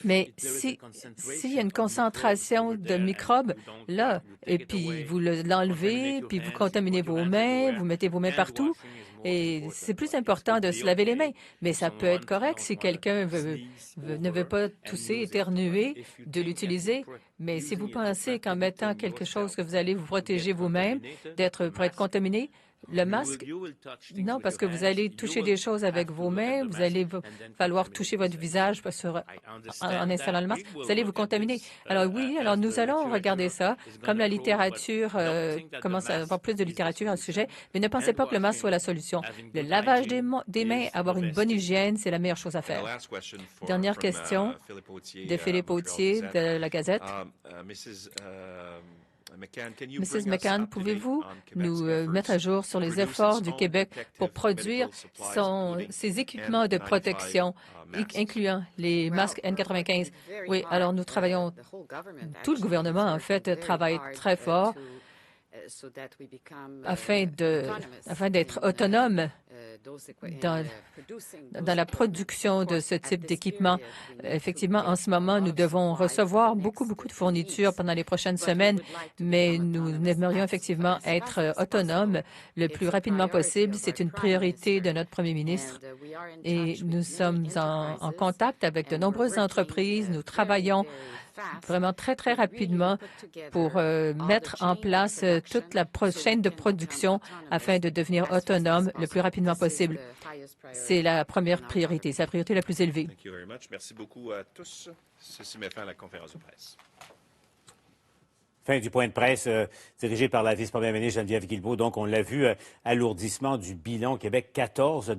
Mais s'il y a une concentration de microbes, là, et puis vous l'enlevez, puis vous contaminez vos mains, vous mettez vos mains partout, et c'est plus important de se laver les mains. Mais ça peut être correct si quelqu'un ne veut pas tousser, éternuer, de l'utiliser. Mais si vous pensez qu'en mettant quelque chose que vous allez vous protéger vous-même pour être contaminé, le masque, non, parce que vous allez toucher des choses avec vos mains, vous allez falloir toucher votre visage en installant le masque, vous allez vous contaminer. Alors oui, alors nous allons regarder ça, comme la littérature commence à avoir plus de littérature à ce sujet, mais ne pensez pas que le masque soit la solution. Le lavage des mains, avoir une bonne hygiène, c'est la meilleure chose à faire. Dernière question de Philippe Autier de la Gazette. Mrs. McCann, pouvez-vous nous mettre à jour sur les efforts du Québec pour produire ses équipements de protection, incluant les masques N95? Oui, alors nous travaillons, tout le gouvernement, en fait, travaille très fort afin d'être autonome dans la production de ce type d'équipement. Effectivement, en ce moment, nous devons recevoir beaucoup de fournitures pendant les prochaines semaines, mais nous aimerions effectivement être autonomes le plus rapidement possible. C'est une priorité de notre premier ministre et nous sommes en contact avec de nombreuses entreprises. Nous travaillons vraiment très rapidement pour mettre en place toute la chaîne de production afin de devenir autonome le plus rapidement possible. C'est la première priorité, c'est la priorité la plus élevée. Merci beaucoup à tous. Ceci met fin à la conférence de presse. Fin du point de presse dirigé par la vice-première ministre Geneviève Guilbeault. Donc, on l'a vu, alourdissement du bilan Québec, 14